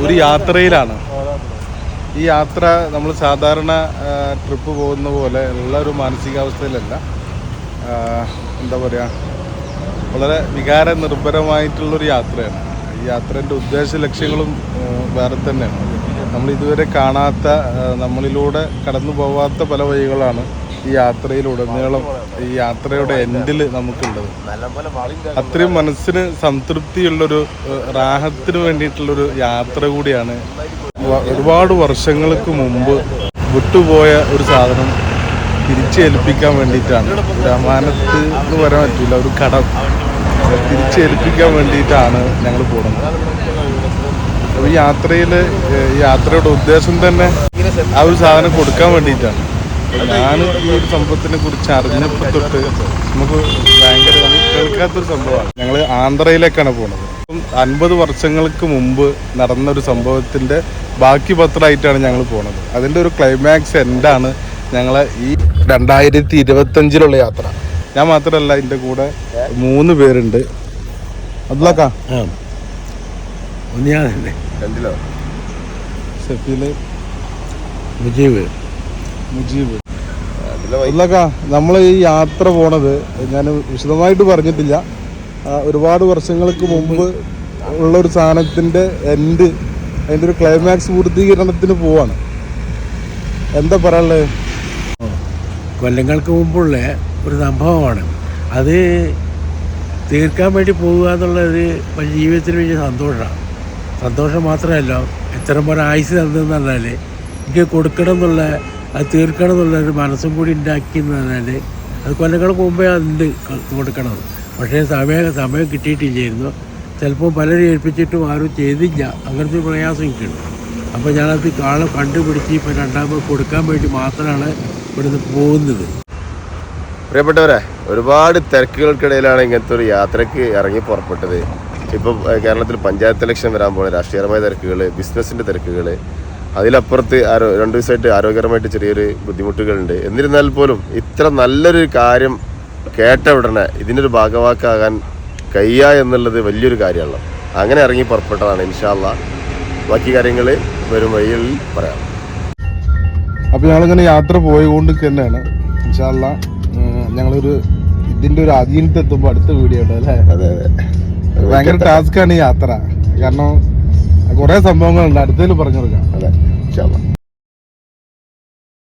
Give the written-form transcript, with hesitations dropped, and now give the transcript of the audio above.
ഒരു യാത്രയിലാണ്. ഈ യാത്ര നമ്മൾ സാധാരണ ട്രിപ്പ് പോകുന്ന പോലെ ഉള്ള ഒരു മാനസികാവസ്ഥയിലല്ല. എന്താ പറയുക, വളരെ വികാര നിർഭരമായിട്ടുള്ളൊരു യാത്രയാണ്. ഈ യാത്രേൻ്റെ ഉദ്ദേശ ലക്ഷ്യങ്ങളും വേറെ തന്നെയാണ്. നമ്മൾ ഇതുവരെ കാണാത്ത, നമ്മളിലൂടെ കടന്നു പോവാത്ത പല വഴികളാണ് ഈ യാത്രയിലുടനീളം, ഈ യാത്രയുടെ എൻഡിൽ നമുക്കുള്ളത്. അത്രയും മനസ്സിന് സംതൃപ്തിയുള്ളൊരു, റാഹത്തിന് വേണ്ടിയിട്ടുള്ളൊരു യാത്ര കൂടിയാണ്. ഒരുപാട് വർഷങ്ങൾക്ക് മുമ്പ് വിട്ടുപോയ ഒരു സാധനം തിരിച്ചേൽപ്പിക്കാൻ വേണ്ടിയിട്ടാണ്. ഒരു അമാനത്ത് എന്ന് പറയാൻ പറ്റില്ല, ഒരു കടം തിരിച്ചേൽപ്പിക്കാൻ വേണ്ടിയിട്ടാണ് ഞങ്ങൾ പോകുന്നത്. അപ്പോൾ ഈ യാത്രയുടെ ഉദ്ദേശം തന്നെ ആ ഒരു സാധനം കൊടുക്കാൻ വേണ്ടിയിട്ടാണ്. ഞാൻ ഈ ഒരു സംഭവത്തിനെ കുറിച്ച് അറിഞ്ഞപ്പോൾ തൊട്ട് നമുക്ക് ഭയങ്കര കേൾക്കാത്തൊരു സംഭവമാണ്. ഞങ്ങൾ ആന്ധ്രയിലേക്കാണ് പോകുന്നത്. 50 വർഷങ്ങൾക്ക് മുമ്പ് നടന്നൊരു സംഭവത്തിൻ്റെ ബാക്കി പത്രമായിട്ടാണ് ഞങ്ങൾ പോകുന്നത്. അതിൻ്റെ ഒരു ക്ലൈമാക്സ് എൻഡാണ് ഞങ്ങളെ ഈ 2025 യാത്ര. ഞാൻ മാത്രമല്ല, എൻ്റെ കൂടെ 3 പേരുണ്ട്. അബ്ദുള്ളക്ക, ഷഫീല്, മുജീബ്. അബ്ദുള്ളക്ക, നമ്മൾ ഈ യാത്ര പോണത് ഞാൻ വിശദമായിട്ട് പറഞ്ഞിട്ടില്ല. ഒരുപാട് വർഷങ്ങൾക്ക് മുമ്പ് ഉള്ളൊരു സാധനത്തിൻ്റെ എൻഡ്, അതിൻ്റെ ഒരു ക്ലൈമാക്സ് പൂർത്തീകരണത്തിന് പോവാണ്. എന്താ പറയാനുള്ളത്? കൊല്ലങ്ങൾക്ക് മുമ്പുള്ള ഒരു സംഭവമാണ് അത്. തീർക്കാൻ വേണ്ടി പോകുക എന്നുള്ളത് ജീവിതത്തിൽ വലിയ സന്തോഷം മാത്രമല്ല, എത്ര പോലെ ആയുസ് തന്നെന്ന് പറഞ്ഞാൽ എനിക്ക് കൊടുക്കണം എന്നുള്ള, അത് തീർക്കണം എന്നുള്ളൊരു മനസ്സും കൂടി ഉണ്ടാക്കിയെന്ന് പറഞ്ഞാൽ അത് കൊല്ലങ്ങൾക്ക് മുമ്പേ അതുണ്ട് കൊടുക്കണം. പക്ഷേ സമയം കിട്ടിയിട്ടില്ലായിരുന്നു. ചിലപ്പോൾ പലരും ഏൽപ്പിച്ചിട്ടും ആരും ചെയ്തില്ല. അങ്ങനത്തെ ഒരു പ്രയാസം എനിക്കുണ്ട്. അപ്പോൾ ഞാനത് കണ്ടുപിടിച്ച് ഇപ്പോൾ രണ്ടാമത് കൊടുക്കാൻ വേണ്ടി മാത്രമാണ് ഇവിടുന്ന് പോകുന്നത്. പ്രിയപ്പെട്ടവരെ, ഒരുപാട് തിരക്കുകൾക്കിടയിലാണ് ഇങ്ങനത്തെ ഒരു യാത്രയ്ക്ക് ഇറങ്ങി പുറപ്പെട്ടത്. ഇപ്പം കേരളത്തിൽ പഞ്ചായത്ത് ഇലക്ഷൻ വരാൻ പോകുന്ന രാഷ്ട്രീയപരമായ തിരക്കുകൾ, ബിസിനസ്സിൻ്റെ തിരക്കുകൾ, അതിലപ്പുറത്ത് 2 ദിവസമായിട്ട് ആരോഗ്യപരമായിട്ട് ചെറിയൊരു ബുദ്ധിമുട്ടുകളുണ്ട്. എന്നിരുന്നാൽ പോലും ഇത്ര നല്ലൊരു കാര്യം കേട്ട ഉടനെ ഇതിനൊരു ഭാഗവാക്കാകാൻ കഴിയുക എന്നുള്ളത് വലിയൊരു കാര്യമാണല്ലോ. അങ്ങനെ ഇറങ്ങി പുറപ്പെട്ടതാണ്. ഇൻഷാ അല്ലാഹ് ബാക്കി കാര്യങ്ങൾ വരും വഴികളിൽ പറയാം. അപ്പോൾ ഞങ്ങളിങ്ങനെ യാത്ര പോയിക്കൊണ്ട് തന്നെയാണ്. ഇൻഷാ അല്ലാഹ് ഞങ്ങളൊരു ഇതിൻ്റെ ഒരു അധീനത്തെത്തുമ്പോൾ അടുത്ത വീഡിയോ ഉണ്ട് അല്ലേ? അതെ. ഭയങ്കര ടാസ്ക്കാണ് ഈ യാത്ര. കാരണം കുറേ സംഭവങ്ങളുണ്ട്. അടുത്തതിൽ പറഞ്ഞു കൊടുക്കാം. അതെ, ഇൻഷാ അല്ലാഹ്.